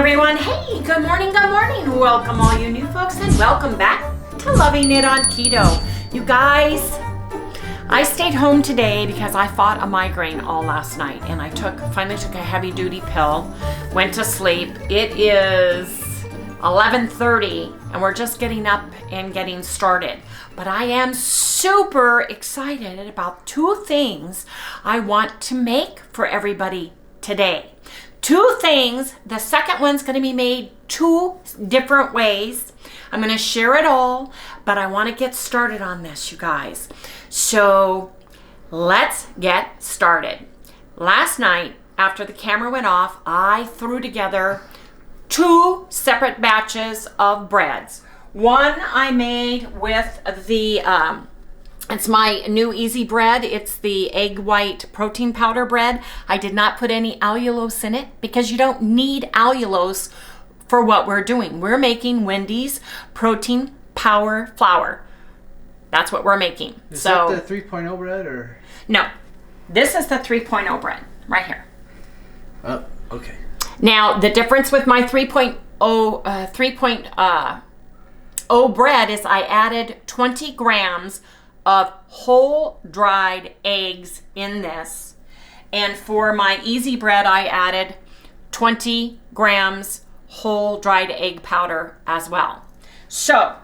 everyone. Hey, good morning, good morning. Welcome all you new folks and welcome back to Loving It on Keto. You guys, I stayed home today because I fought a migraine all last night and I finally took a heavy duty pill, went to sleep. It is 11:30 and we're just getting up and getting started. But I am super excited about two things I want to make for everybody today. Two things. The second one's going to be made two different ways. I'm going to share it all, but I want to get started on this, you guys. So let's get started. Last night, after the camera went off, I threw together two separate batches of breads. One I made with it's my new easy bread. It's the egg white protein powder bread. I did not put any allulose in it because you don't need allulose for what we're doing. We're making Wendy's protein power flour. That's what we're making. Is that the 3.0 bread or? No, this is the 3.0 bread right here. Oh, okay. Now the difference with my 3.0 bread is I added 20 grams of whole dried eggs in this. And for my easy bread, I added 20 grams whole dried egg powder as well. So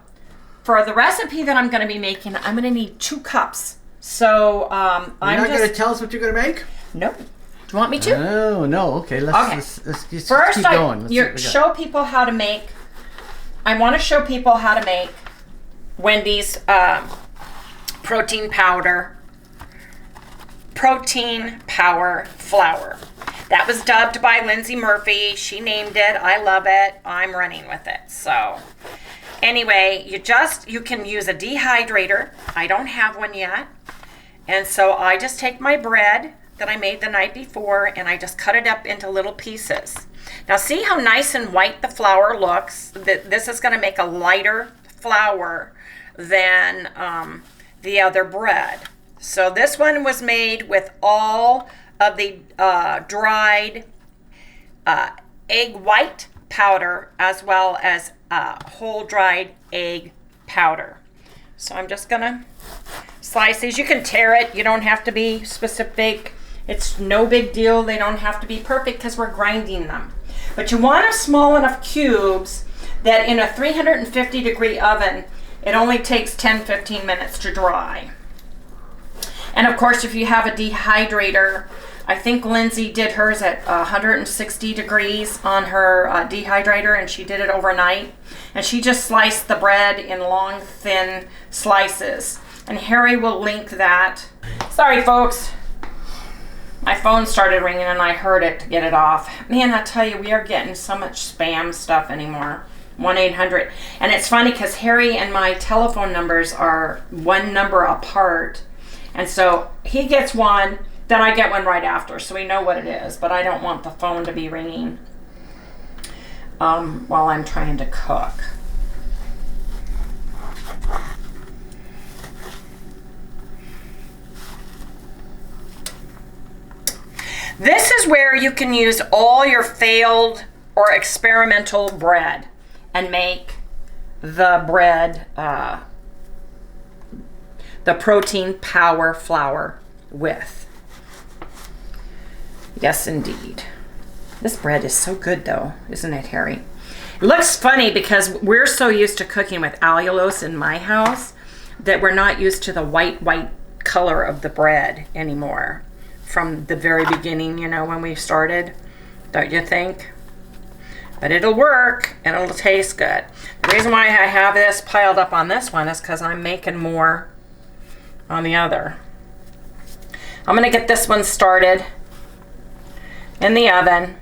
for the recipe that I'm going to be making, I'm going to need 2 cups. So You're not going to tell us what you're going to make? No. Do you want me to? No. Okay. Let's just First, keep going. Show people how to make. I want to show people how to make Wendy's protein power flour. That was dubbed by Lindsey Murphy. She named it. I love it. I'm running with it. So anyway, you can use a dehydrator. I don't have one yet. And so I just take my bread that I made the night before and I just cut it up into little pieces. Now see how nice and white the flour looks? This is going to make a lighter flour than the other bread. So this one was made with all of the dried egg white powder as well as whole dried egg powder. So I'm just going to slice these. You can tear it. You don't have to be specific. It's no big deal. They don't have to be perfect because we're grinding them. But you want a small enough cubes that in a 350 degree oven, it only takes 10-15 minutes to dry. And of course, if you have a dehydrator, I think Lindsay did hers at 160 degrees on her dehydrator, and she did it overnight. And she just sliced the bread in long, thin slices. And Harry will link that. Sorry, folks. My phone started ringing and I heard it to get it off. Man, I tell you, we are getting so much spam stuff anymore. 1-800. And it's funny because Harry and my telephone numbers are one number apart. And so he gets one, then I get one right after. So we know what it is. But I don't want the phone to be ringing while I'm trying to cook. This is where you can use all your failed or experimental bread and make the bread, the protein power flour with. Yes, indeed. This bread is so good though, isn't it, Harry? It looks funny because we're so used to cooking with allulose in my house that we're not used to the white color of the bread anymore. From the very beginning, when we started, don't you think? But it'll work and it'll taste good. The reason why I have this piled up on this one is because I'm making more on the other. I'm going to get this one started in the oven.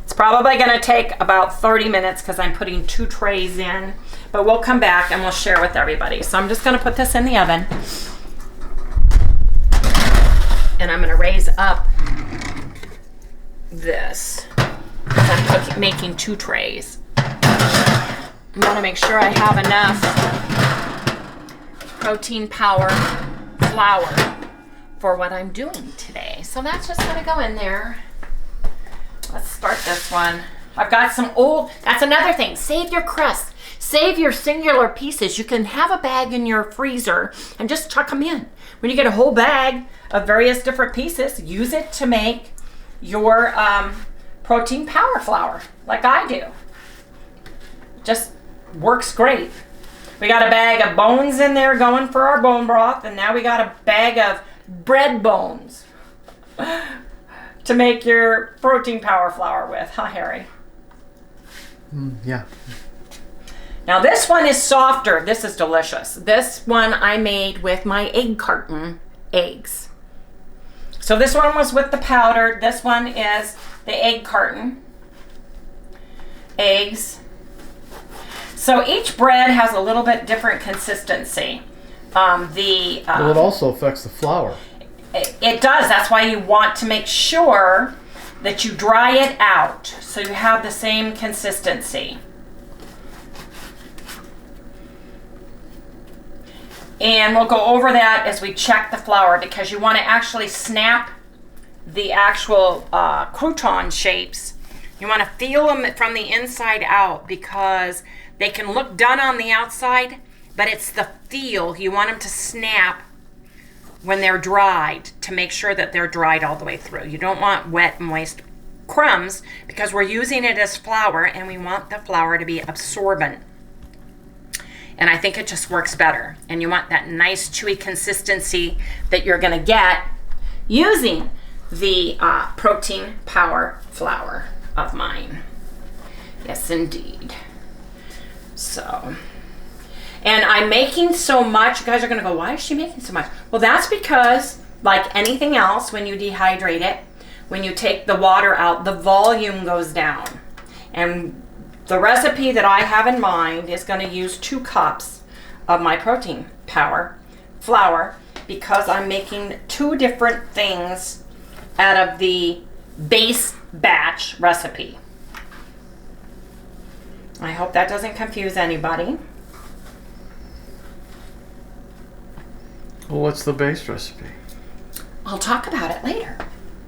It's probably going to take about 30 minutes because I'm putting 2 trays in, but we'll come back and we'll share with everybody. So I'm just going to put this in the oven. And I'm going to raise up this. I'm making 2 trays. I'm going to make sure I have enough protein power flour for what I'm doing today. So that's just going to go in there. Let's start this one. I've got some old, that's another thing. Save your crust. Save your singular pieces. You can have a bag in your freezer and just chuck them in. When you get a whole bag of various different pieces, use it to make your protein power flour, like I do. Just works great. We got a bag of bones in there going for our bone broth, and now we got a bag of bread bones to make your protein power flour with, huh, Harry? Yeah. Now this one is softer. This is delicious. This one I made with my egg carton eggs. So this one was with the powdered. This one is the egg carton eggs. So each bread has a little bit different consistency. Well, it also affects the flour. It does. That's why you want to make sure that you dry it out so you have the same consistency. And we'll go over that as we check the flour, because you want to actually snap the actual crouton shapes. You want to feel them from the inside out, because they can look done on the outside, but it's the feel. You want them to snap when they're dried, to make sure that they're dried all the way through. You don't want wet, moist crumbs, because we're using it as flour and we want the flour to be absorbent. And I think it just works better. And you want that nice chewy consistency that you're gonna get using the protein power flour of mine. Yes, indeed. So, and I'm making so much. You guys are gonna go, why is she making so much? Well, that's because, like anything else, when you dehydrate it, when you take the water out, the volume goes down. And the recipe that I have in mind is going to use 2 cups of my protein power flour, because I'm making 2 different things out of the base batch recipe. I hope that doesn't confuse anybody. Well, what's the base recipe? I'll talk about it later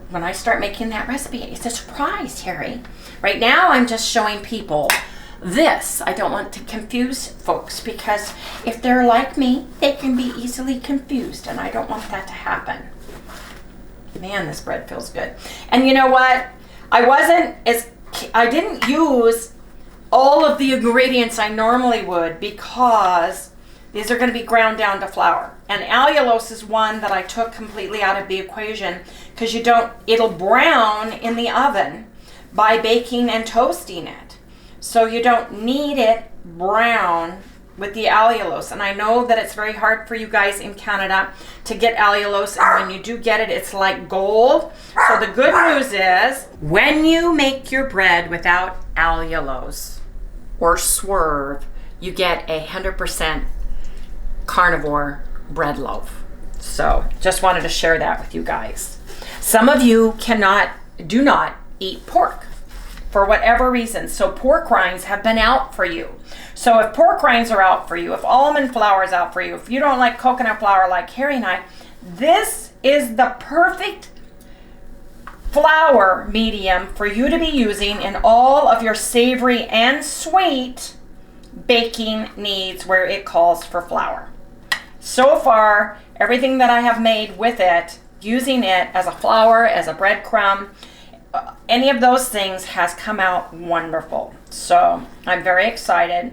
when I start making that recipe. It's a surprise, Terry. Right now, I'm just showing people this. I don't want to confuse folks, because if they're like me, they can be easily confused, and I don't want that to happen. Man, this bread feels good. And you know what? I didn't use all of the ingredients I normally would, because these are going to be ground down to flour. And allulose is one that I took completely out of the equation, because it'll brown in the oven by baking and toasting it. So you don't need it brown with the allulose. And I know that it's very hard for you guys in Canada to get allulose, and when you do get it, it's like gold. So the good news is, when you make your bread without allulose or swerve, you get 100% carnivore bread loaf. So just wanted to share that with you guys. Some of you do not eat pork for whatever reason. So pork rinds have been out for you. So if pork rinds are out for you, if almond flour is out for you, if you don't like coconut flour like Harry and I, this is the perfect flour medium for you to be using in all of your savory and sweet baking needs where it calls for flour. So far, everything that I have made with it, using it as a flour, as a breadcrumb, any of those things has come out wonderful. So I'm very excited.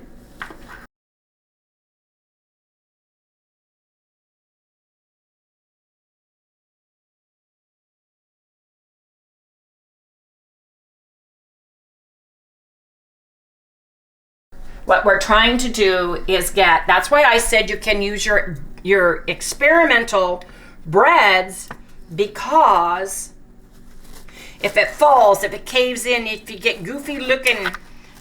What we're trying to do is that's why I said you can use your experimental breads, because if it falls, if it caves in, if you get goofy looking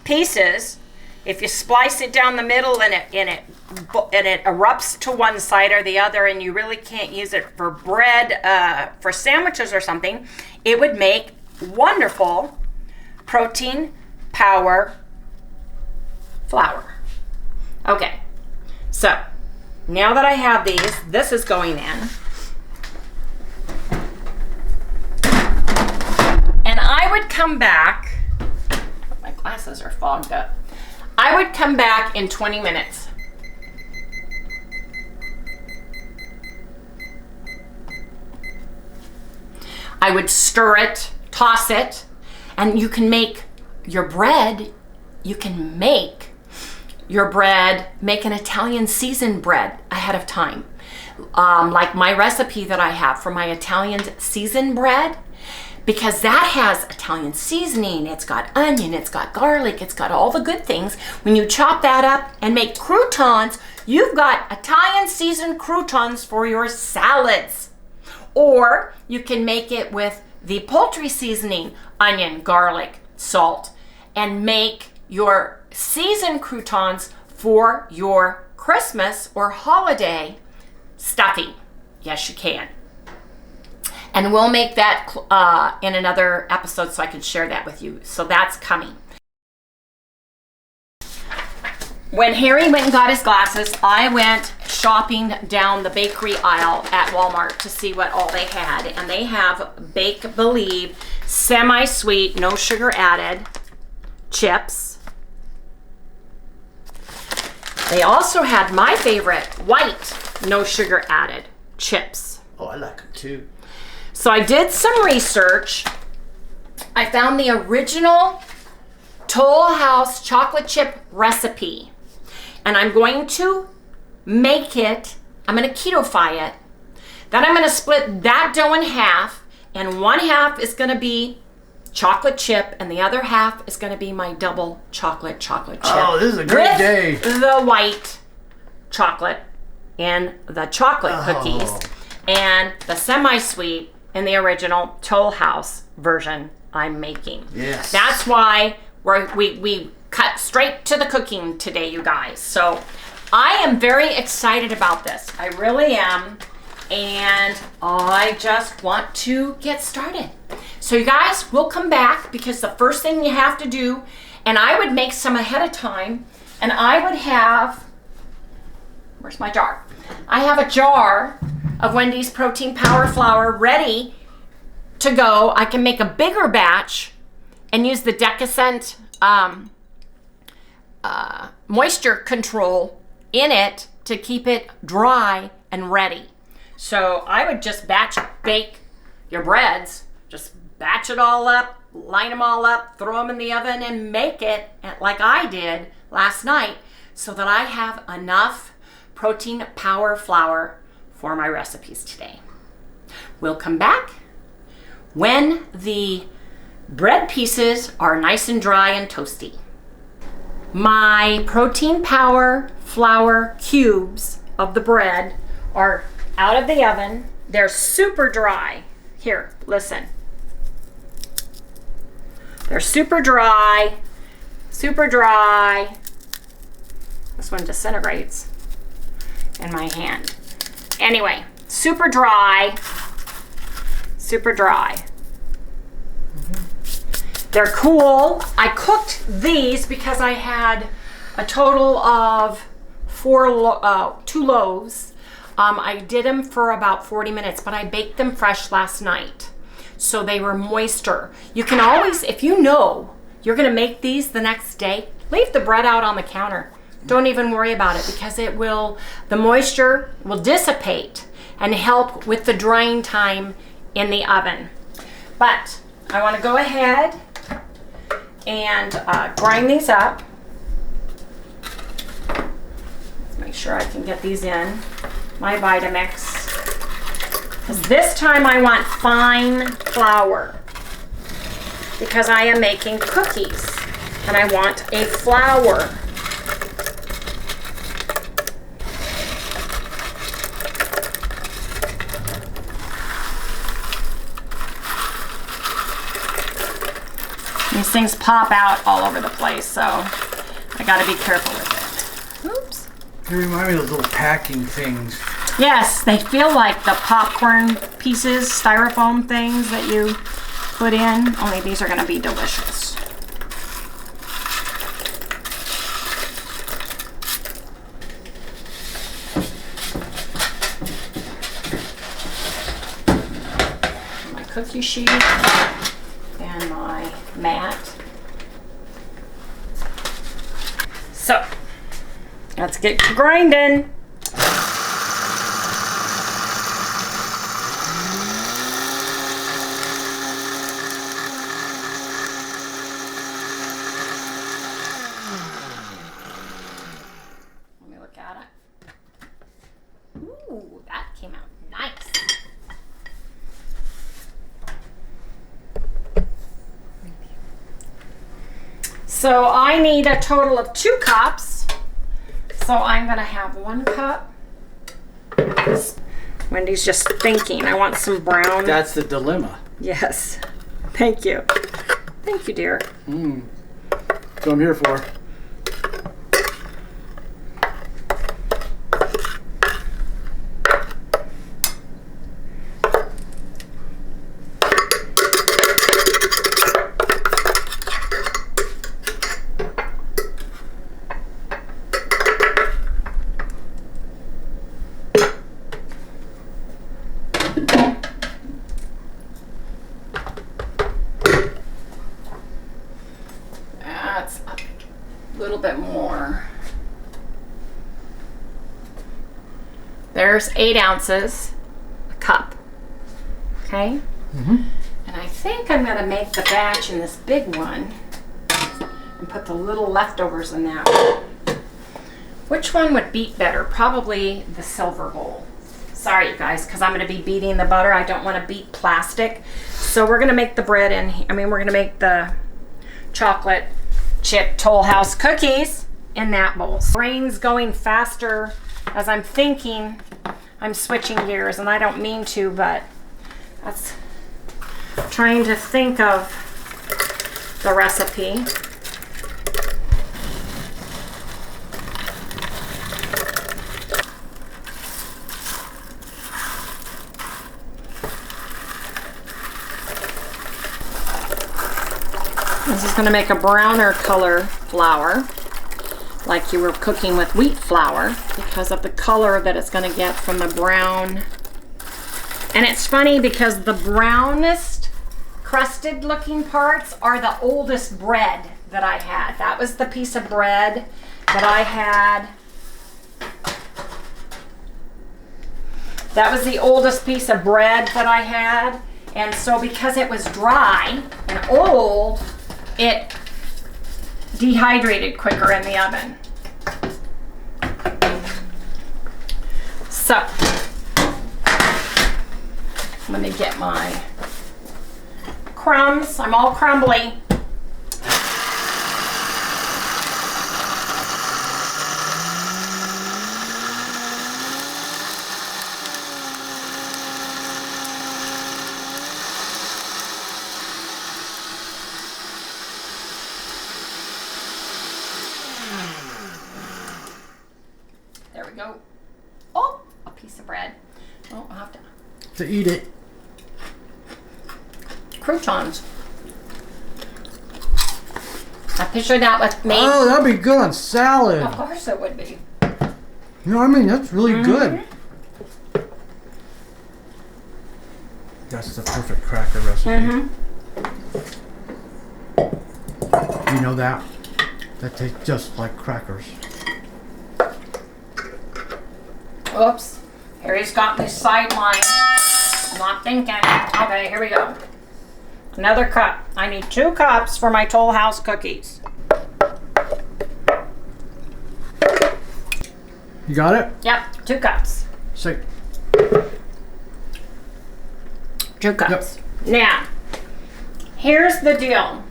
pieces, if you splice it down the middle and it erupts to one side or the other, and you really can't use it for bread, for sandwiches or something, it would make wonderful protein power flour. Okay, so now that I have these, this is going in. And I would come back, put glasses are fogged up. I would come back in 20 minutes. I would stir it, toss it, and you can make your bread. You can make your bread, make an Italian seasoned bread ahead of time. Like my recipe that I have for my Italian seasoned bread, because that has Italian seasoning, it's got onion, it's got garlic, it's got all the good things. When you chop that up and make croutons, you've got Italian seasoned croutons for your salads. Or you can make it with the poultry seasoning, onion, garlic, salt, and make your seasoned croutons for your Christmas or holiday stuffing. Yes, you can. And we'll make that in another episode so I can share that with you. So that's coming. When Harry went and got his glasses, I went shopping down the bakery aisle at Walmart to see what all they had. And they have Bake Believe semi-sweet, no sugar added chips. They also had my favorite, white, no sugar added chips. Oh, I like them too. So I did some research. I found the original Toll House chocolate chip recipe. And I'm going to make it, I'm going to keto-fy it. Then I'm going to split that dough in half. And one half is going to be chocolate chip. And the other half is going to be my double chocolate chip. Oh, this is a great day. The white chocolate and the chocolate cookies. And the semi-sweet and the original Toll House version I'm making. Yes. That's why we cut straight to the cooking today, you guys. So I am very excited about this. I really am. And I just want to get started. So you guys, we'll come back because the first thing you have to do, and I would make some ahead of time, and I would have, where's my jar? I have a jar of Wendy's protein power flour ready to go. I can make a bigger batch and use the Decascent moisture control in it to keep it dry and ready. So I would just batch bake your breads, just batch it all up, line them all up, throw them in the oven and make it like I did last night so that I have enough protein power flour for my recipes today. We'll come back when the bread pieces are nice and dry and toasty. My protein power flour cubes of the bread are out of the oven. They're super dry. Here, listen. They're super dry, super dry. This one disintegrates in my hand. Anyway, super dry, super dry. They're cool. I cooked these because I had a total of 2 loaves. I did them for about 40 minutes, but I baked them fresh last night. So they were moister. You can always, if you know you're gonna make these the next day, leave the bread out on the counter. Don't even worry about it because the moisture will dissipate and help with the drying time in the oven. But I wanna go ahead and grind these up. Let's make sure I can get these in my Vitamix. Because this time I want fine flour because I am making cookies and I want a flour. These things pop out all over the place, so I gotta be careful with it. Oops. They remind me of those little packing things. Yes, they feel like the popcorn pieces, styrofoam things that you put in, only these are gonna be delicious. My cookie sheet and my mat. Let's get to grinding. Let me look at it. Ooh, that came out nice. So I need a total of 2 cups. So I'm gonna have 1 cup. Wendy's just thinking. I want some brown. That's the dilemma. Yes. Thank you. Thank you, dear. That's what I'm here for. That's a little bit more. There's 8 ounces, a cup. Okay? And I think I'm gonna make the batch in this big one and put the little leftovers in that one. Which one would beat better? Probably the silver bowl. Sorry, you guys, because I'm going to be beating the butter. I don't want to beat plastic. So we're going to make the bread we're going to make the chocolate chip Toll House cookies in that bowl. Brain's going faster as I'm thinking. I'm switching gears, and I don't mean to, but that's trying to think of the recipe. This is going to make a browner color flour, like you were cooking with wheat flour, because of the color that it's going to get from the brown. And it's funny because the brownest crusted looking parts are the oldest bread that I had. That was the piece of bread that I had. That was the oldest piece of bread that I had. And so because it was dry and old, it dehydrated quicker in the oven. So, let me get my crumbs. I'm all crumbly. There we go. Oh, a piece of bread. Oh, I'll have to eat it. Croutons. I picture that with me. Oh, that'd be good on salad. Of course it would be. You know what I mean? That's really good. That's the perfect cracker recipe. You know that? That tastes just like crackers. Oops. Harry's got me sidelined. I'm not thinking. Okay, here we go. Another cup. I need 2 cups for my Toll House cookies. You got it? Yep, 2 cups. Say. 2 cups. Yep. Now, here's the deal.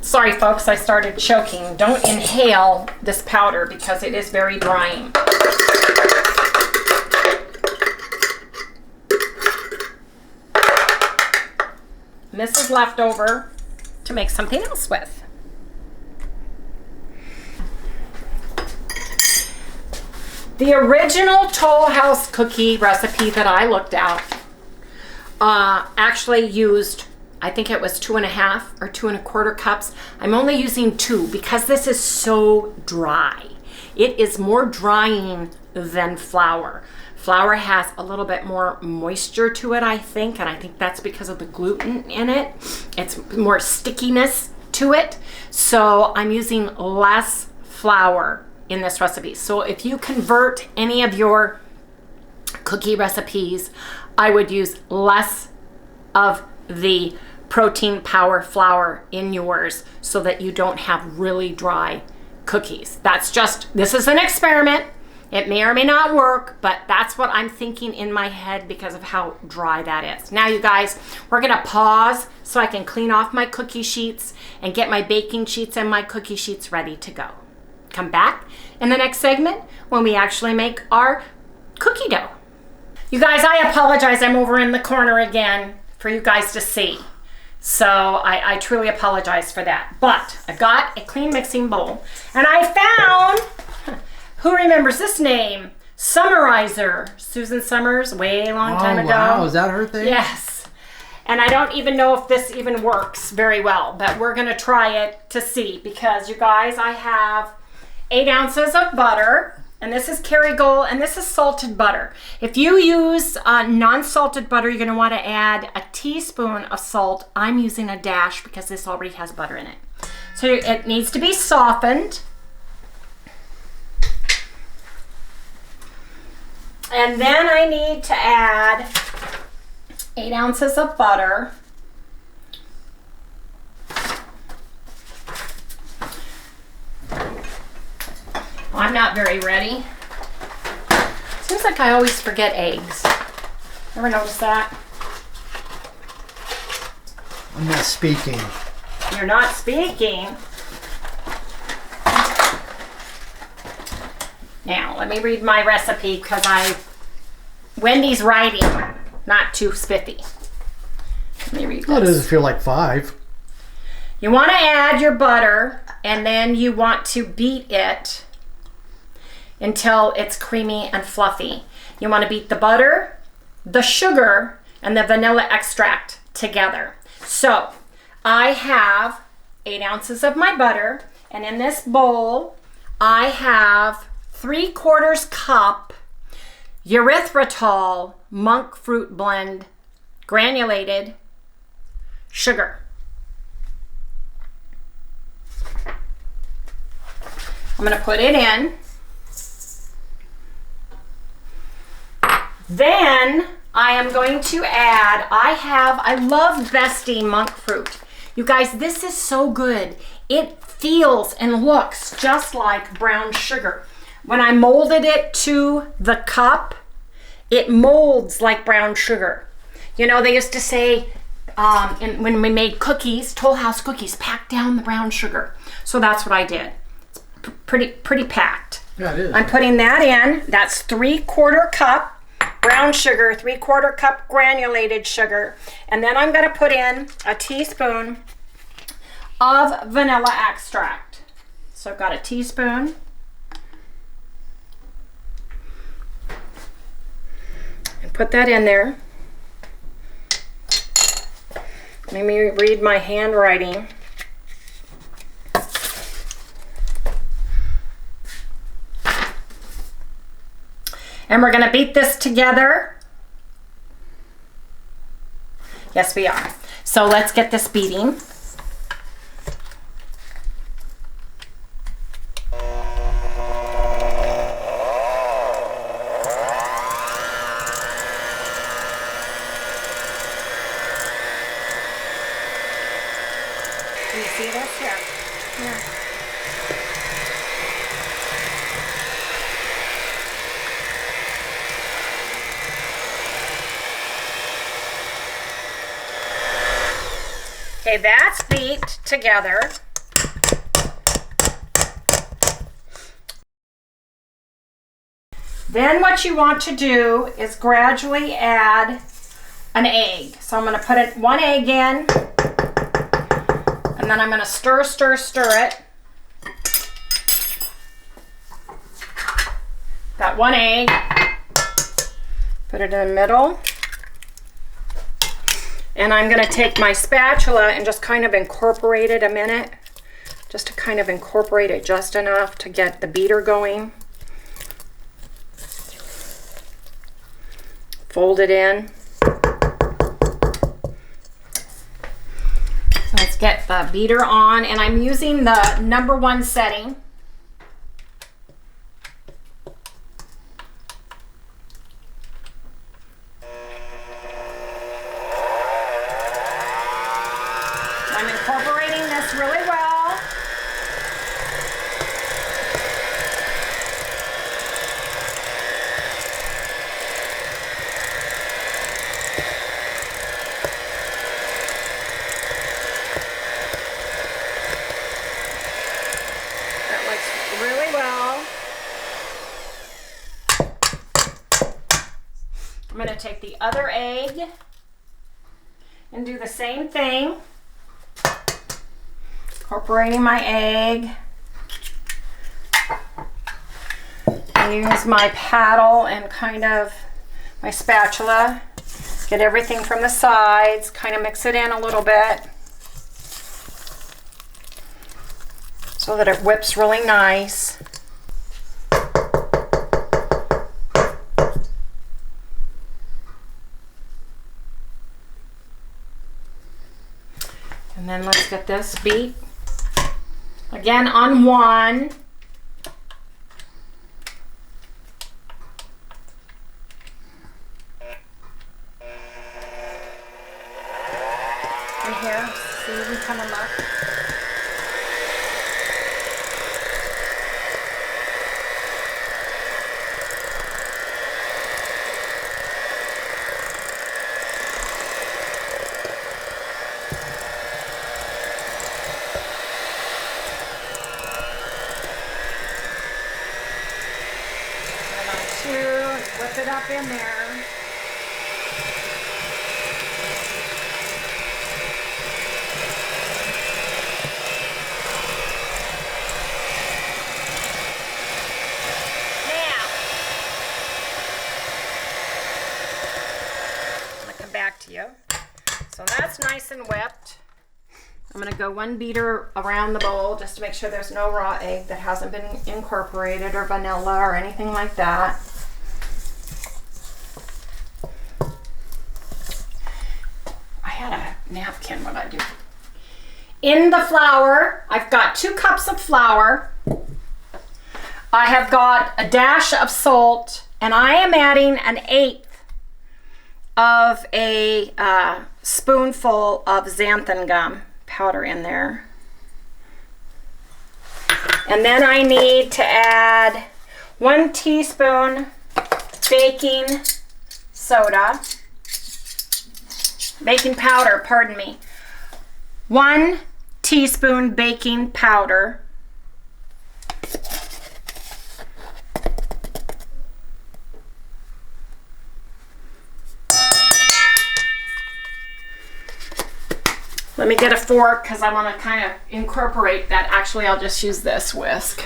Sorry folks, I started choking. Don't inhale this powder because it is very drying. And this is leftover to make something else with. The original Toll House cookie recipe that I looked at actually used, I think it was 2.5 or 2 1/4 cups. I'm only using 2 because this is so dry. It is more drying than flour. Flour has a little bit more moisture to it, I think, and I think that's because of the gluten in it. It's more stickiness to it. So I'm using less flour in this recipe. So if you convert any of your cookie recipes, I would use less of the protein power flour in yours so that you don't have really dry cookies. This is an experiment. It may or may not work, but that's what I'm thinking in my head because of how dry that is. Now, you guys, we're gonna pause so I can clean off my cookie sheets and get my baking sheets and my cookie sheets ready to go. Come back in the next segment when we actually make our cookie dough. You guys, I apologize. I'm over in the corner again for you guys to see. So I truly apologize for that. But I've got a clean mixing bowl and I found, who remembers this name? Summerizer. Susan Summers, way long time ago. Wow, is that her thing? Yes. And I don't even know if this even works very well, but we're gonna try it to see because you guys, I have 8 ounces of butter, and this is Kerrygold, and this is salted butter. If you use non-salted butter, you're gonna wanna add a teaspoon of salt. I'm using a dash because this already has butter in it. So it needs to be softened. And then I need to add 8 ounces of butter. I'm not very ready. Seems like I always forget eggs. Ever notice that? I'm not speaking. You're not speaking. Now, let me read my recipe because Wendy's writing, not too spiffy. Let me read this. Well, it doesn't feel like 5. You want to add your butter and then you want to beat it until it's creamy and fluffy. You want to beat the butter, the sugar, and the vanilla extract together. So I have 8 ounces of my butter, and in this bowl I have 3/4 cup erythritol monk fruit blend granulated sugar. I'm going to put it in. Then I am going to add, I love zesty monk fruit. You guys, this is so good. It feels and looks just like brown sugar. When I molded it to the cup, it molds like brown sugar. You know, they used to say, when we made cookies, Toll House cookies, pack down the brown sugar. So that's what I did. It's pretty packed. Yeah, it is. I'm putting that in. That's 3/4 cup brown sugar, 3/4 cup granulated sugar, and then I'm going to put in a teaspoon of vanilla extract. So I've got a teaspoon. And put that in there. Let me read my handwriting. And we're gonna beat this together. Yes, we are. So let's get this beating. Can you see this here? Here. Okay, that's beat together. Then what you want to do is gradually add an egg. So I'm going to put 1 egg in, and then I'm going to stir it. Got 1 egg. Put it in the middle. And I'm going to take my spatula and just kind of incorporate it a minute just to kind of incorporate it just enough to get the beater going. Fold it in. So let's get the beater on, and I'm using the #1 setting. I'm incorporating this really well. That looks really well. I'm going to take the other egg and do the same thing. Incorporating my egg. I use my paddle and kind of my spatula. Get everything from the sides, kind of mix it in a little bit so that it whips really nice. And then let's get this beat. Again on 1. And here, see, we come and look. Whip it up in there. Now, I'm going to come back to you. So that's nice and whipped. I'm going to go 1 beater around the bowl just to make sure there's no raw egg that hasn't been incorporated, or vanilla or anything like that. Napkin, what I do. In the flour, I've got 2 cups of flour. I have got a dash of salt, and I am adding 1/8 of a spoonful of xanthan gum powder in there. And then I need to add 1 teaspoon baking soda. Baking powder, pardon me. 1 teaspoon baking powder. Let me get a fork because I want to kind of incorporate that. Actually, I'll just use this whisk.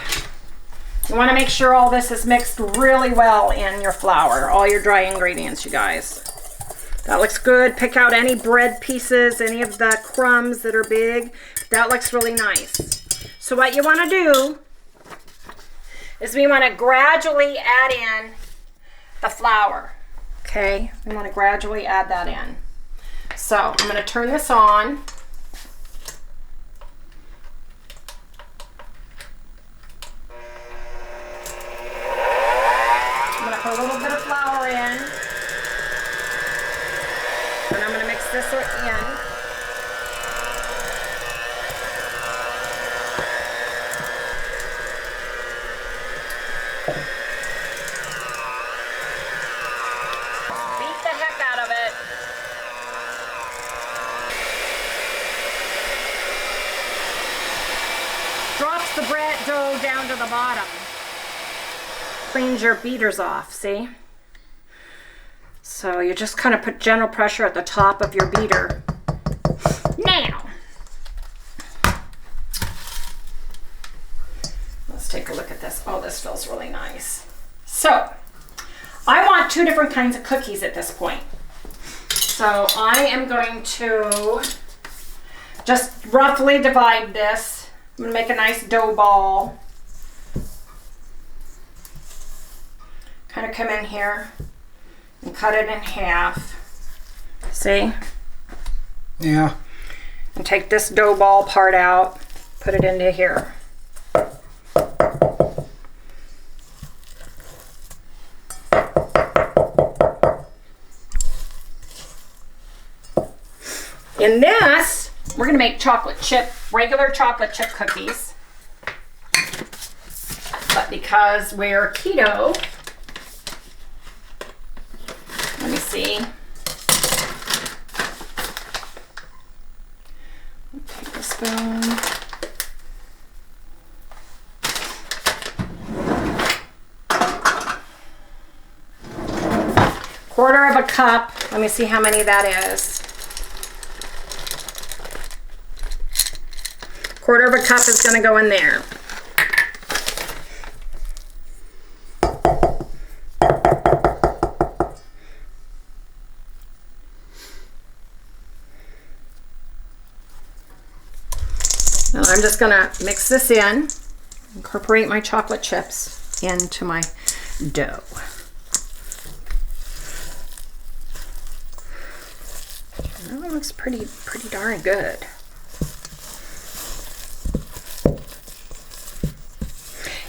You want to make sure all this is mixed really well in your flour, all your dry ingredients, you guys. That looks good. Pick out any bread pieces, any of the crumbs that are big. That looks really nice. So what you want to do is we want to gradually add in the flour. Okay, we want to gradually add that in. So I'm going to turn this on. I'm going to put a little bit of flour in. And I'm going to mix this in. Beat the heck out of it. Drops the bread dough down to the bottom. Cleans your beaters off, see? So you just kind of put gentle pressure at the top of your beater. Now, let's take a look at this. Oh, this feels really nice. So, I want 2 different kinds of cookies at this point. So I am going to just roughly divide this I'm gonna make a nice dough ball. Kind of come in here and cut it in half. See? Yeah. And take this dough ball part out, put it into here. In this, we're gonna make regular chocolate chip cookies. But because we're keto, let me see. Take a spoon. Quarter of a cup. Let me see how many that is. Quarter of a cup is going to go in there. Now I'm just going to mix this in, incorporate my chocolate chips into my dough. Well, it looks pretty darn good.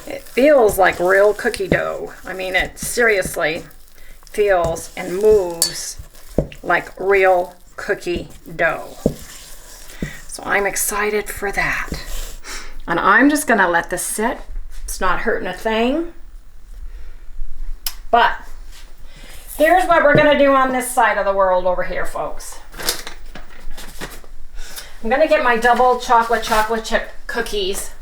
It feels like real cookie dough. I mean, it seriously feels and moves like real cookie dough. So I'm excited for that. And I'm just gonna let this sit. It's not hurting a thing. But here's what we're gonna do on this side of the world over here, folks. I'm gonna get my double chocolate chip cookies,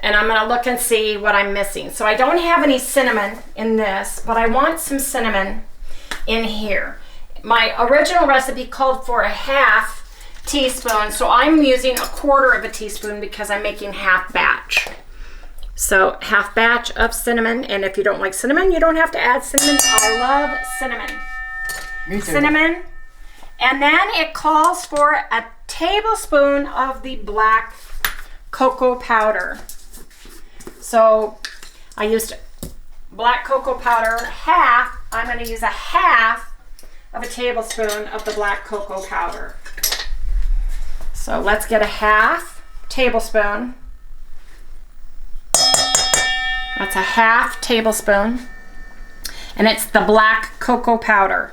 and I'm gonna look and see what I'm missing. So I don't have any cinnamon in this, but I want some cinnamon in here. My original recipe called for a half teaspoon, so I'm using a quarter of a teaspoon because I'm making half batch. So half batch of cinnamon, and if you don't like cinnamon, you don't have to add cinnamon. I love cinnamon. Me too. Cinnamon. And then it calls for a tablespoon of the black cocoa powder. So I used black cocoa powder half. I'm going to use a half of a tablespoon of the black cocoa powder. So let's get a half tablespoon. That's a half tablespoon. And it's the black cocoa powder.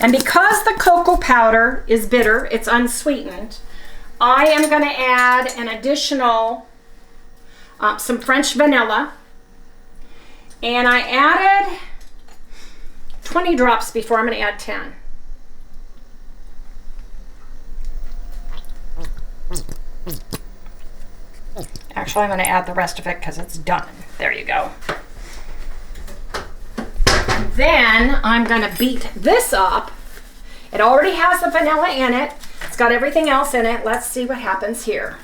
And because the cocoa powder is bitter, it's unsweetened, I am going to add an additional, some French vanilla. And I added 20 drops before. I'm going to add 10. Actually, I'm going to add the rest of it because it's done. There you go. Then I'm going to beat this up. It already has the vanilla in it. It's got everything else in it. Let's see what happens here.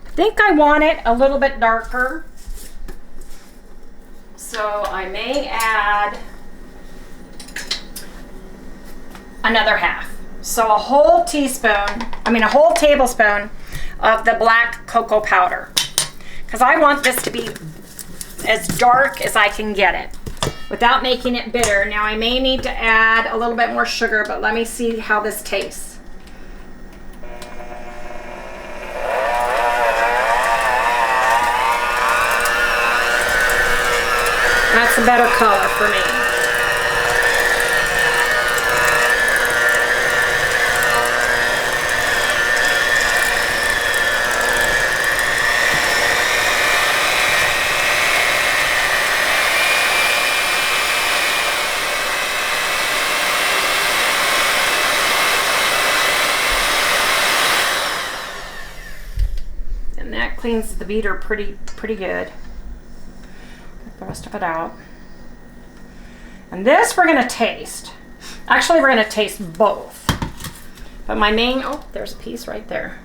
I think I want it a little bit darker, so I may add another half. So a whole tablespoon of the black cocoa powder, because I want this to be as dark as I can get it without making it bitter. Now I may need to add a little bit more sugar, but let me see how this tastes. That's a better color for me. cleans the beater pretty good. Get the rest of it out. And this we're gonna taste. Actually, we're gonna taste both. But my main, oh, there's a piece right there.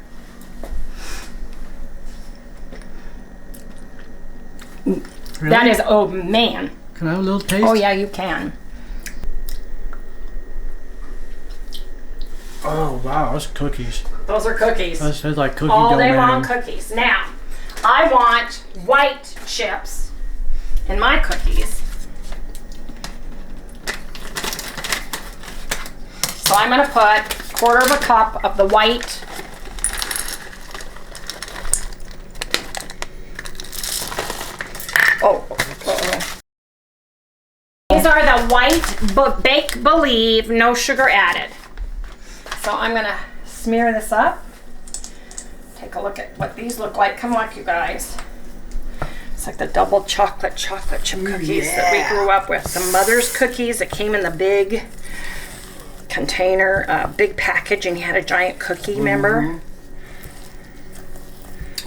Really? That is, oh man. Can I have a little taste? Oh yeah, you can. Oh wow, those cookies. Those are cookies. That's like cookie All dough, day man. long cookies. Now, I want white chips in my cookies. So I'm going to put a 1/4 cup of the white. Oh. These are the white Bake Believe, no sugar added. So I'm going to smear this up. Take a look at what these look like. Come on, you guys. It's like the double chocolate chip cookies that we grew up with. The Mother's cookies that came in the big container, big package, and you had a giant cookie, remember?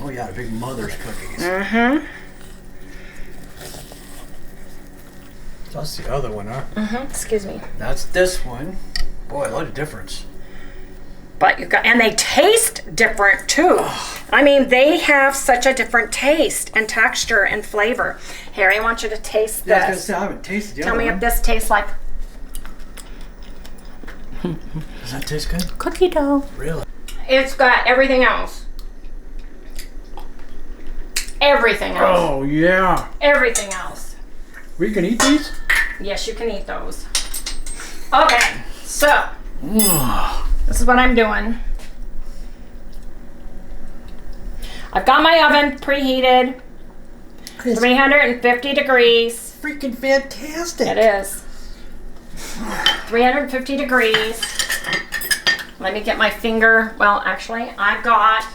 Oh yeah, the big Mother's cookies. Mm-hmm. That's the other one, huh? Mm-hmm. Excuse me. That's this one. Boy, what a difference. But you got, and they taste different too. I mean, they have such a different taste and texture and flavor. Harry, I want you to taste Yeah, I was this. gonna say, I haven't tasted the Tell other me one. if this tastes like Does that taste good? cookie dough. Really? It's got everything else. Everything else. Oh yeah. Everything else. We can eat these? Yes, you can eat those. Okay, so this is what I'm doing. I've got my oven preheated, 350 degrees. Freaking fantastic. It is. 350 degrees. Let me get my finger. Well, actually, I've got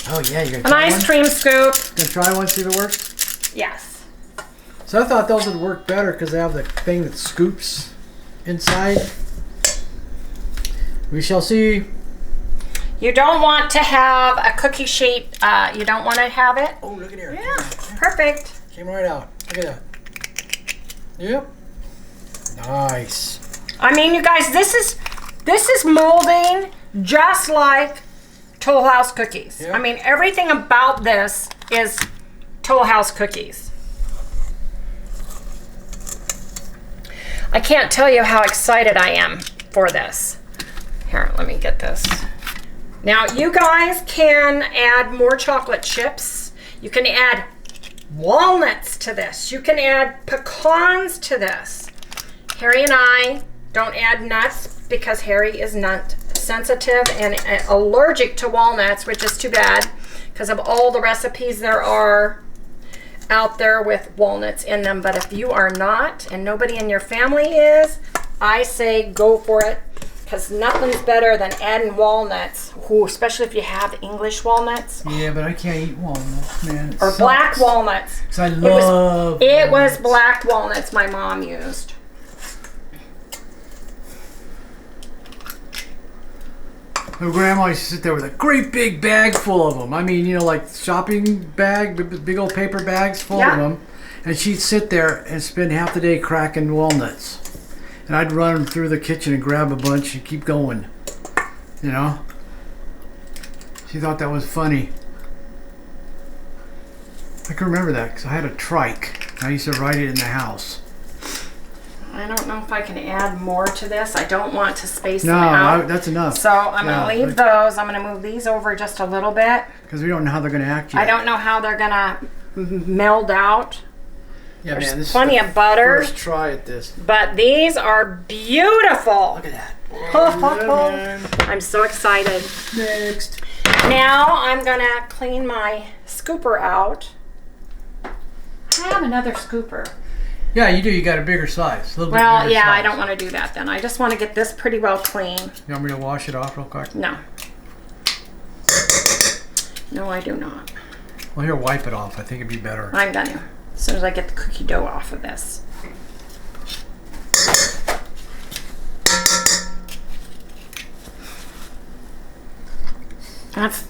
Oh yeah, you an gonna try ice one? cream scoop. Gonna try one, see if it works? Yes. So I thought those would work better because they have the thing that scoops inside. We shall see. You don't want to have a cookie sheet. You don't want to have it. Oh, look at here. Yeah, perfect. Came right out. Look at that. Yep. Nice. I mean, you guys, this is molding just like Toll House cookies. Yeah. I mean, everything about this is Toll House cookies. I can't tell you how excited I am for this. Here, let me get this. Now, you guys can add more chocolate chips. You can add walnuts to this. You can add pecans to this. Harry and I don't add nuts because Harry is nut sensitive and allergic to walnuts, which is too bad because of all the recipes there are out there with walnuts in them. But if you are not and nobody in your family is, I say go for it because nothing's better than adding walnuts. Ooh, especially if you have English walnuts Yeah, but I can't eat walnuts, man. or black walnuts. 'Cause I love It was walnuts. black walnuts my mom used. My grandma used to sit there with a great big bag full of them. I mean, you know, like shopping bag, big old paper bags full of Yeah. them. And she'd sit there and spend half the day cracking walnuts. And I'd run through the kitchen and grab a bunch and keep going. You know? She thought that was funny. I can remember that because I had a trike. I used to ride it in the house. I don't know if I can add more to this. I don't want to space No, them out. that's enough. So I'm Yeah, going to leave those. I'm going to move these over just a little bit. Because we don't know how they're going to act yet. I don't know how they're going to meld out. Yeah, There's man, this plenty is the of butter. First try at this. But these are beautiful. Look at that. I'm so excited. Next. Now I'm going to clean my scooper out. I have another scooper. Yeah, you do. You got a bigger size. A little Well, bit bigger yeah, size. I don't want to do that then. I just want to get this pretty well clean. You want me to wash it off real quick? No. No, I do not. Well, here, wipe it off. I think it'd be better. I'm going to. As soon as I get the cookie dough off of this.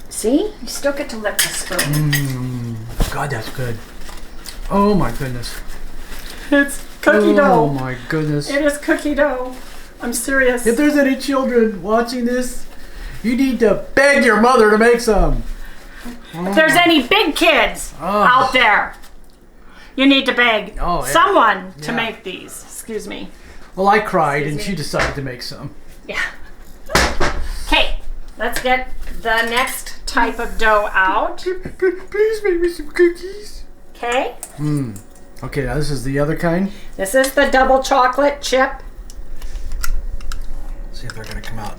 See? You still get to lick the spoon. God, that's good. Oh my goodness. It's cookie dough. Oh my goodness. It is cookie dough. I'm serious. If there's any children watching this, you need to beg your mother to make some. If there's any big kids out there, you need to beg someone to make these. Excuse me. Well, I cried and she decided to make some. Yeah. Okay, let's get the next type of dough out. Please make me some cookies. Okay. Okay, now this is the other kind. This is the double chocolate chip. Let's see if they're going to come out.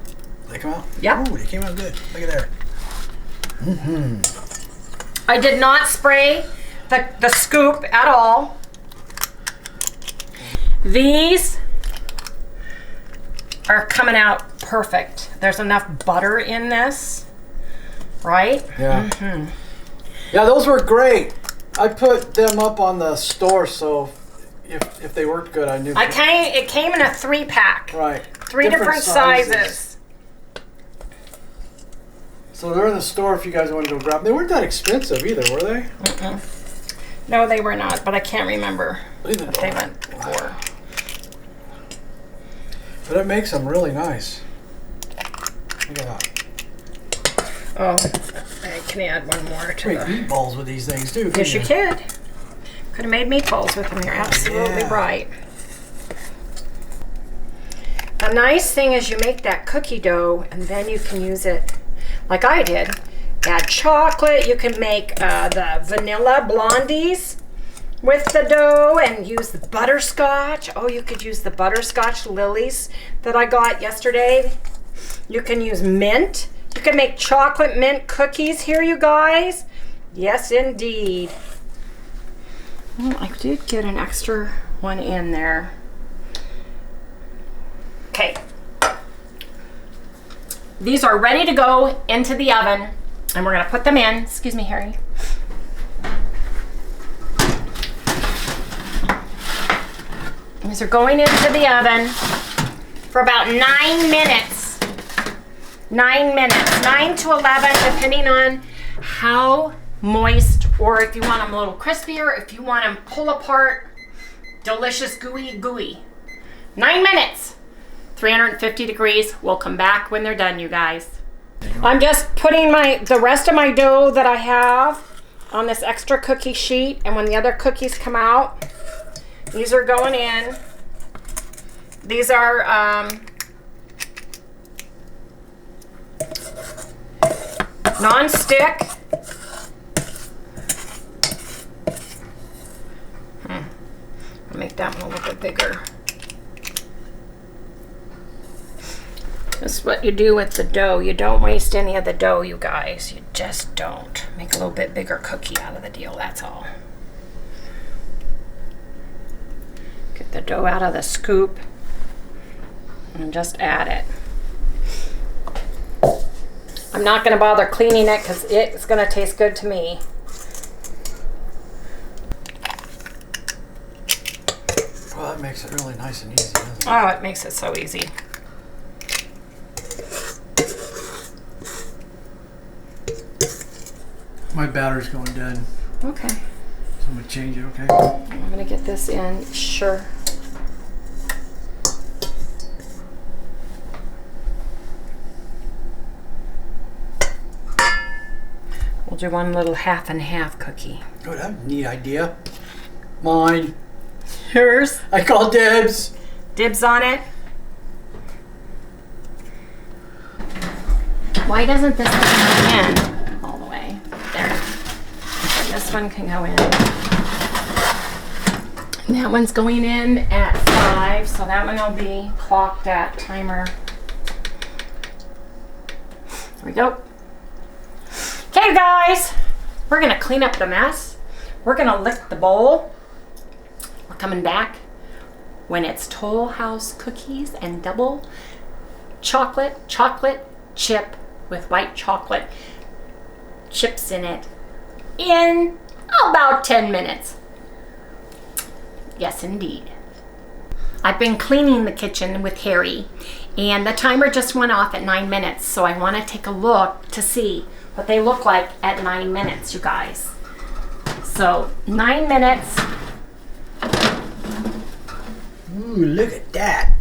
They come out? Yep. Ooh, they came out good. Look at there. I did not spray the scoop at all. These are coming out perfect. There's enough butter in this, right? Yeah. Yeah, those were great. I put them up on the store, so if they worked good, I knew. It came in a 3-pack. Right. Three different sizes. So they're in the store if you guys want to go grab them. They weren't that expensive either, were they? No, they were not, but I can't remember Leave the what door. they went for. But it makes them really nice. Look at that. Oh, I can add one more to Make the... meatballs with these things too. Yes, you could. Could have made meatballs with them. You're absolutely right. The nice thing is you make that cookie dough and then you can use it like I did. Add chocolate. You can make the vanilla blondies with the dough and use the butterscotch. Oh, you could use the butterscotch lilies that I got yesterday. You can use mint. You can make chocolate mint cookies here, you guys. Yes, indeed. Well, I did get an extra one in there. Okay. These are ready to go into the oven, and we're going to put them in. Excuse me, Harry. These are going into the oven for about 9 minutes. 9 minutes. 9 to 11, depending on how moist, or if you want them a little crispier, if you want them pull apart, delicious, gooey. 9 minutes. 350 degrees. We'll come back when they're done, you guys. I'm just putting the rest of my dough that I have on this extra cookie sheet, and when the other cookies come out, these are going in. These are non-stick. I'll make that one a little bit bigger. This is what you do with the dough. You don't waste any of the dough, you guys. You just don't. Make a little bit bigger cookie out of the deal, that's all. Get the dough out of the scoop and just add it. I'm not going to bother cleaning it because it's going to taste good to me. Well, that makes it really nice and easy, doesn't it? Oh, it makes it so easy. My batter's going dead. Okay. So I'm going to change it, okay? I'm going to get this in. Sure. We'll do one little half and half cookie. Oh, that's a neat idea. Mine. Yours? I call dibs. Dibs on it. Why doesn't this one go in all the way? There. Okay, this one can go in. And that one's going in at 5, so that one will be clocked at timer. There we go. Okay, guys, we're gonna clean up the mess. We're gonna lick the bowl. We're coming back when it's Toll House cookies and double chocolate chip with white chocolate chips in it in about 10 minutes. Yes, indeed. I've been cleaning the kitchen with Harry, and the timer just went off at 9 minutes, so I want to take a look to see what they look like at 9 minutes, you guys. So 9 minutes. Ooh, look at that.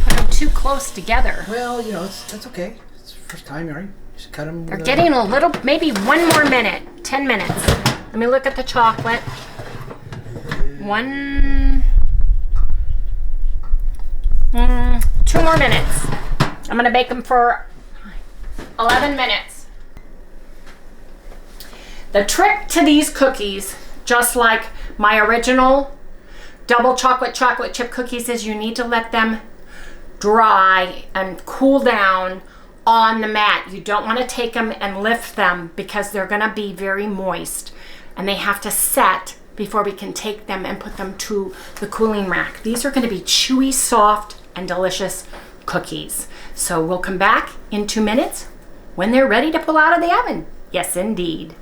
Put them too close together. Well, you know, that's okay. It's the first time, right? Just cut them. They're getting a little, maybe one more minute, 10 minutes. Let me look at the chocolate. 2 more minutes. I'm gonna bake them for 11 minutes. The trick to these cookies, just like my original double chocolate chip cookies, is you need to let them dry and cool down on the mat. You don't want to take them and lift them because they're going to be very moist and they have to set before we can take them and put them to the cooling rack. These are going to be chewy, soft, and delicious cookies. So we'll come back in 2 minutes when they're ready to pull out of the oven. Yes, indeed.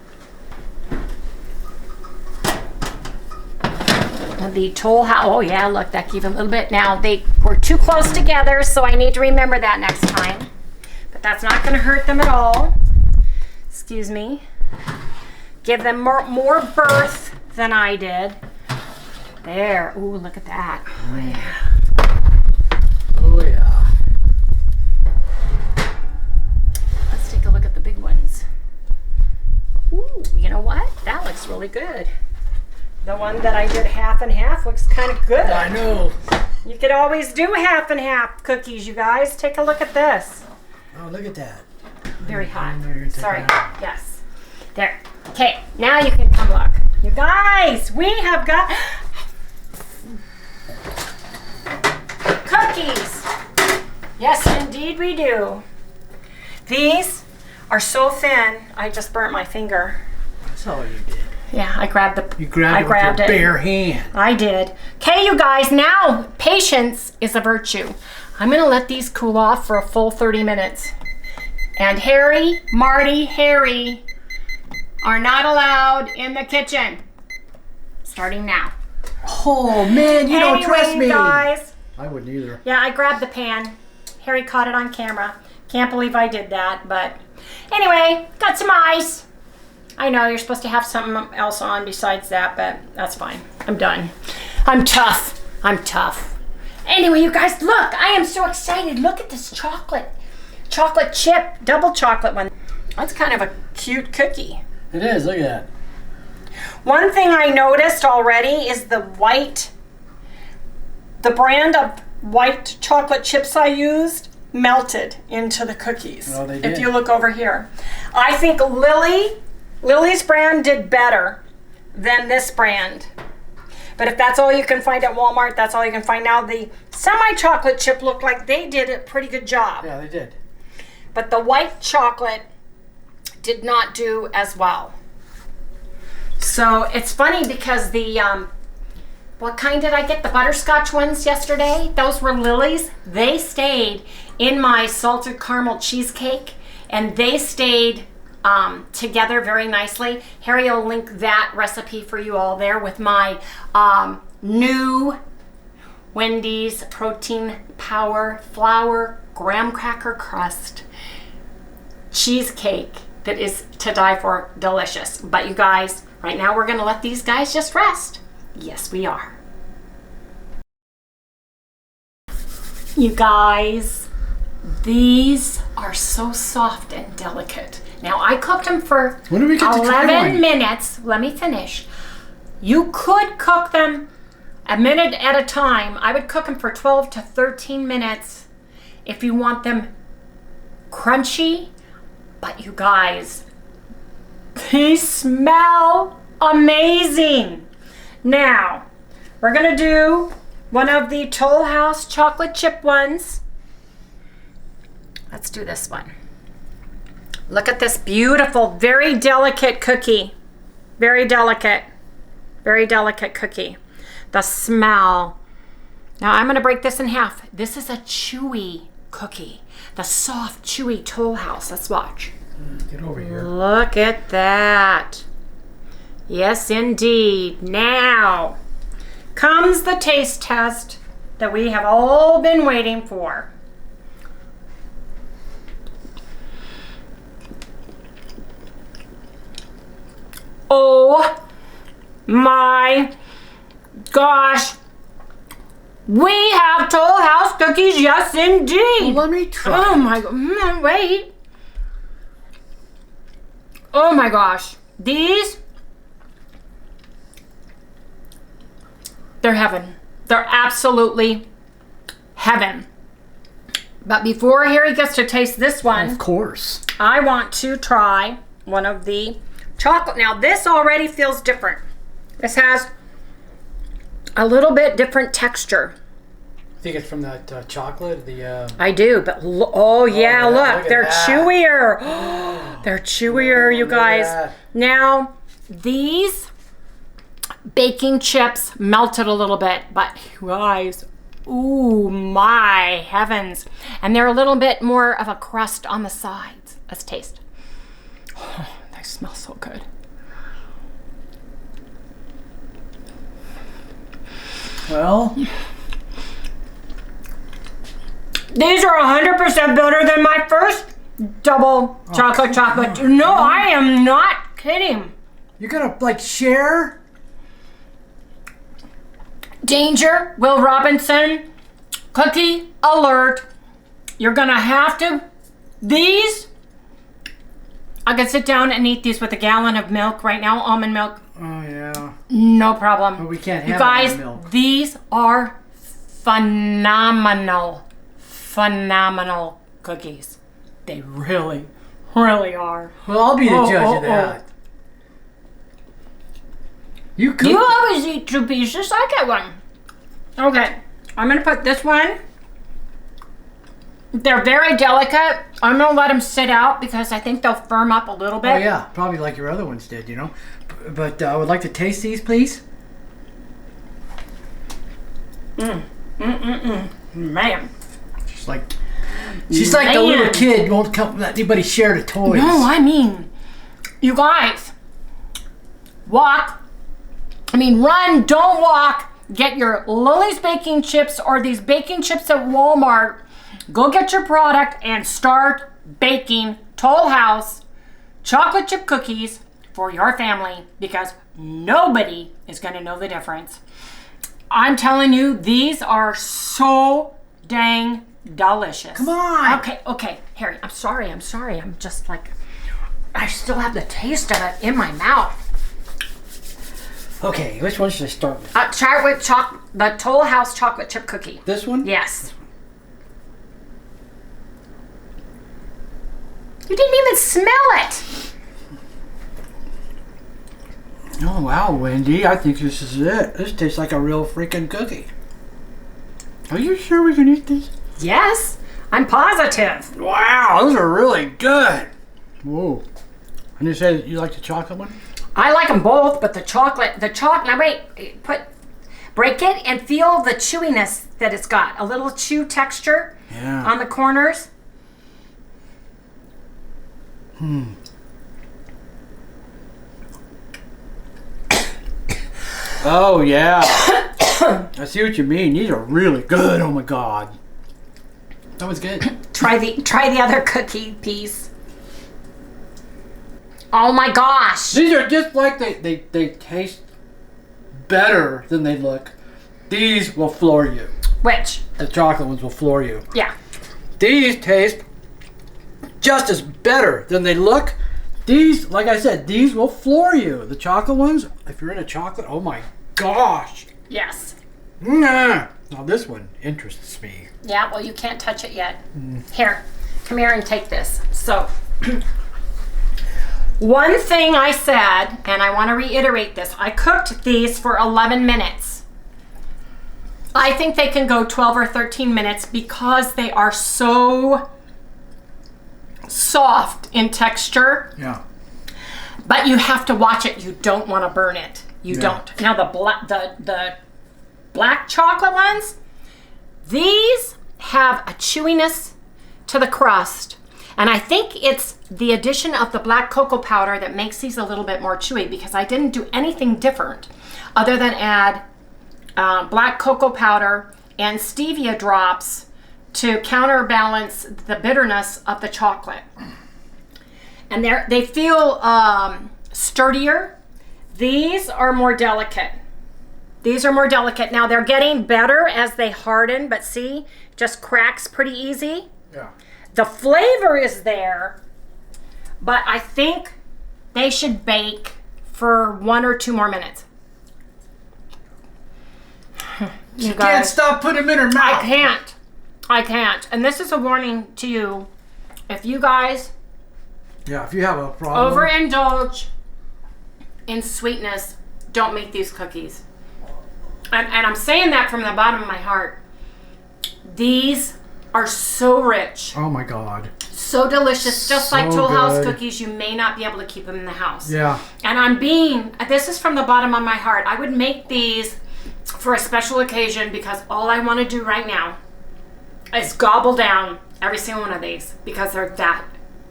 The Toll House, oh yeah, look, that gave a little bit. Now they were too close together, so I need to remember that next time. But that's not going to hurt them at all. Excuse me. Give them more birth than I did. There. Ooh, look at that. Oh yeah. Oh yeah. Let's take a look at the big ones. Ooh, you know what? That looks really good. The one that I did half and half looks kind of good. I know. You could always do half and half cookies, you guys. Take a look at this. Oh, look at that. Very hot. No, Sorry. Yes. There. Okay, now you can come look. You guys, we have got cookies. Yes, indeed we do. These are so thin, I just burnt my finger. That's all you did. Yeah, I grabbed it with your bare hand. I did. Okay, you guys, now patience is a virtue. I'm going to let these cool off for a full 30 minutes. And Harry, Marty, Harry are not allowed in the kitchen. Starting now. Oh, man, you don't trust me. Guys. I wouldn't either. Yeah, I grabbed the pan. Harry caught it on camera. Can't believe I did that, but anyway, got some ice. I know you're supposed to have something else on besides that, but that's fine. I'm done. I'm tough. I'm tough. Anyway, you guys, look. I am so excited. Look at this chocolate chip, double chocolate one. That's kind of a cute cookie. It is. Look at that. One thing I noticed already is the brand of white chocolate chips I used melted into the cookies. Oh, they did. If you look over here. I think Lily's brand did better than this brand. But if that's all you can find at Walmart, that's all you can find. Now the semi-chocolate chip looked like they did a pretty good job. Yeah, they did. But the white chocolate did not do as well. So it's funny because the, what kind did I get? The butterscotch ones yesterday? Those were Lily's. They stayed in my salted caramel cheesecake, and they stayed together very nicely. Harry will link that recipe for you all there with my new Wendy's protein power flour graham cracker crust cheesecake that is to die for delicious. But you guys, right now we're going to let these guys just rest. Yes, we are. You guys, these are so soft and delicate. Now, I cooked them for When do we get to try 11 one? minutes. Let me finish. You could cook them a minute at a time. I would cook them for 12 to 13 minutes if you want them crunchy. But you guys, they smell amazing. Now, we're going to do one of the Toll House chocolate chip ones. Let's do this one. Look at this beautiful, very delicate cookie. Very delicate cookie. The smell. Now I'm going to break this in half. This is a chewy cookie. The soft, chewy Toll House. Let's watch. Get over here. Look at that. Yes, indeed. Now, comes the taste test that we have all been waiting for. Oh my gosh. We have Toll House cookies, yes indeed. Well, let me try. Oh my god, wait. Oh my gosh. These, they're heaven. They're absolutely heaven. But before Harry gets to taste this one, Of course. I want to try one of the chocolate. Now this already feels different. This has a little bit different texture. I think it's from that chocolate. I do, but oh yeah, yeah, look, look at they're that. chewier. They're chewier, you look at guys. that. Now, these baking chips melted a little bit, but you guys, ooh, my heavens. And they're a little bit more of a crust on the sides. Let's taste. Oh, they smell so good. Well, These are 100% better than my first double chocolate. No, I am not kidding. you're gonna like share? Danger, Will Robinson, cookie alert. You're gonna have to, these, I could sit down and eat these with a gallon of milk right now, almond milk, Oh yeah. no problem. But we can't have You guys, almond milk. these are phenomenal cookies. They really are. Well, I'll be the Oh, judge oh, of that. You could. You always eat 2 pieces. I get one. Okay, I'm gonna put this one. They're very delicate. I'm gonna let them sit out because I think they'll firm up a little bit. Oh yeah, probably like your other ones did, you know. But I would like to taste these, please. Man. She's like the little Man. kid won't let anybody share the toys. No, I mean, you guys, run, don't walk. Get your Lily's baking chips or these baking chips at Walmart. Go get your product and start baking Toll House chocolate chip cookies for your family because nobody is going to know the difference. I'm telling you, these are so dang delicious. Come on. Okay, Harry, I'm sorry. I'm just like, I still have the taste of it in my mouth. Okay, which one should I start with? Try it with the Toll House chocolate chip cookie. This one? Yes. You didn't even smell it. Oh wow, Wendy, I think this is it. This tastes like a real freaking cookie. Are you sure we can eat these? Yes, I'm positive. Wow, those are really good. Whoa. And you said you like the chocolate one? I like them both, but the chocolate, now wait, break it and feel the chewiness that it's got. A little chew texture on the corners. Oh yeah. I see what you mean. These are really good. Oh my god. That was good. Try the other cookie piece. Oh my gosh. These are just like they taste better than they look. These will floor you. Which? The chocolate ones will floor you. Yeah. These taste just as better than they look. These, like I said, these will floor you. The chocolate ones, if you're into chocolate, oh my gosh. Yes. Now this one interests me. Yeah, well, you can't touch it yet. Here, come here and take this. So, one thing I said, and I want to reiterate this, I cooked these for 11 minutes. I think they can go 12 or 13 minutes because they are so soft in texture. Yeah. But you have to watch it. You don't want to burn it. You don't. Now the black chocolate ones, these have a chewiness to the crust. And I think it's the addition of the black cocoa powder that makes these a little bit more chewy because I didn't do anything different other than add black cocoa powder, and stevia drops to counterbalance the bitterness of the chocolate. And they feel sturdier. These are more delicate. Now they're getting better as they harden, but see, just cracks pretty easy. Yeah. The flavor is there, but I think they should bake for 1 or 2 more minutes. She can't stop putting them in her mouth. I can't. And this is a warning to you. If you guys if you have a problem. overindulge in sweetness, don't make these cookies. And I'm saying that from the bottom of my heart. These are so rich. Oh my God. So delicious. Just like So Toll House good. cookies, you may not be able to keep them in the house. Yeah. And this is from the bottom of my heart. I would make these for a special occasion because all I want to do right now is gobble down every single one of these because they're that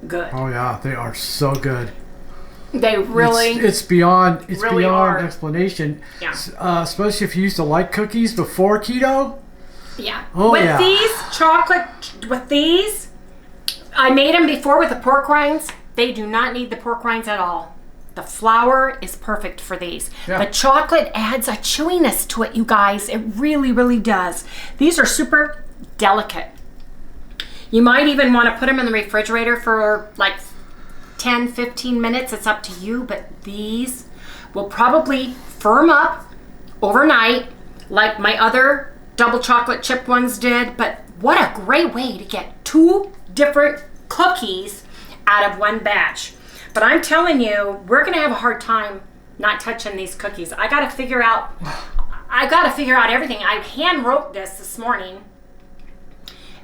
good. Oh yeah, they are so good. They really, It's beyond are. explanation. Yeah. Especially if you used to like cookies before keto. yeah. Oh, with yeah. these, I made them before with the pork rinds. They do not need the pork rinds at all. The flour is perfect for these. Yeah. The chocolate adds a chewiness to it, you guys. It really, really does. These are super delicate. You might even want to put them in the refrigerator for like 10, 15 minutes. It's up to you, but these will probably firm up overnight like my other double chocolate chip ones did. But what a great way to get 2 different cookies out of one batch. But I'm telling you, we're going to have a hard time not touching these cookies. I got to figure out everything. I hand wrote this morning.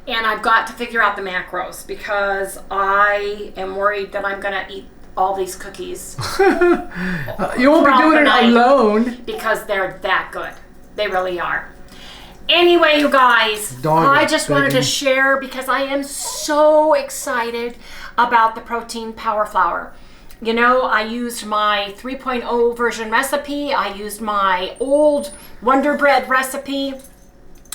And I've got to figure out the macros because I am worried that I'm going to eat all these cookies. You won't be doing it alone. Because they're that good. They really are. Anyway, you guys, I just wanted to share because I am so excited about the protein power flour. You know, I used my 3.0 version recipe. I used my old Wonder Bread recipe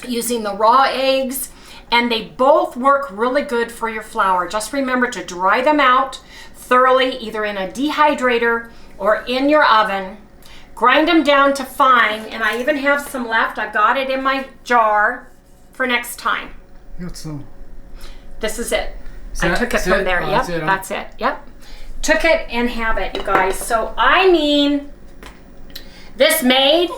using the raw eggs. And they both work really good for your flour. Just remember to dry them out thoroughly, either in a dehydrator or in your oven. Grind them down to fine, and I even have some left. I've got it in my jar for next time. Got some. This is it. I took it from there. Yep, that's it. Yep. Took it and have it, you guys. So, I mean, this made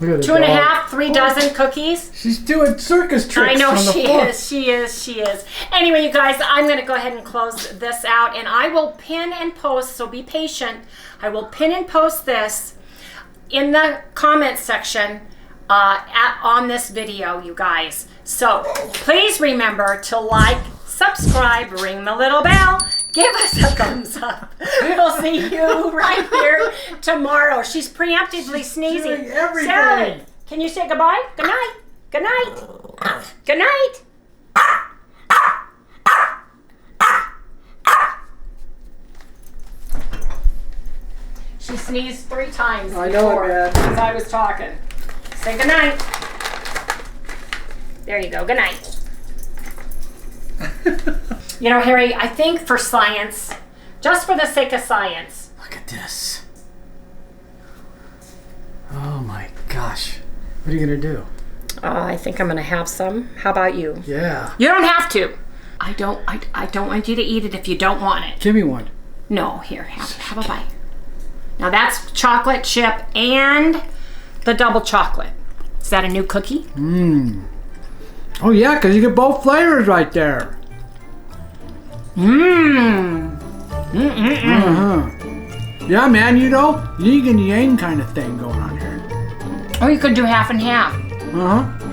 2.5, 3 dozen cookies. She's doing circus tricks. I know on the floor. she is. Anyway, you guys, I'm going to go ahead and close this out, and I will pin and post, so be patient. I will pin and post this in the comment section on this video, you guys. So please remember to like, subscribe, ring the little bell, give us a thumbs up. We'll see you right here tomorrow. She's preemptively sneezing. Doing everything. Sally, can you say goodbye? Good night. Good night. Good night. She sneezed 3 times I know it, before man. as I was talking. Say good night. There you go. Good night. You know, Harry, I think for science, just for the sake of science. Look at this. Oh my gosh. What are you going to do? I think I'm going to have some. How about you? Yeah. You don't have to. I don't want you to eat it if you don't want it. Give me one. No, here, have a bite. Now that's chocolate chip and the double chocolate. Is that a new cookie? Oh yeah, because you get both flavors right there. Yeah, man, you know, yin and yang kind of thing going on here. Or you could do half and half.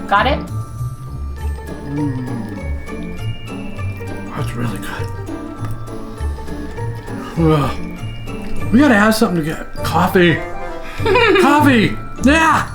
Got it? That's really good. Ugh. We gotta have something to get. Coffee. Coffee. Yeah.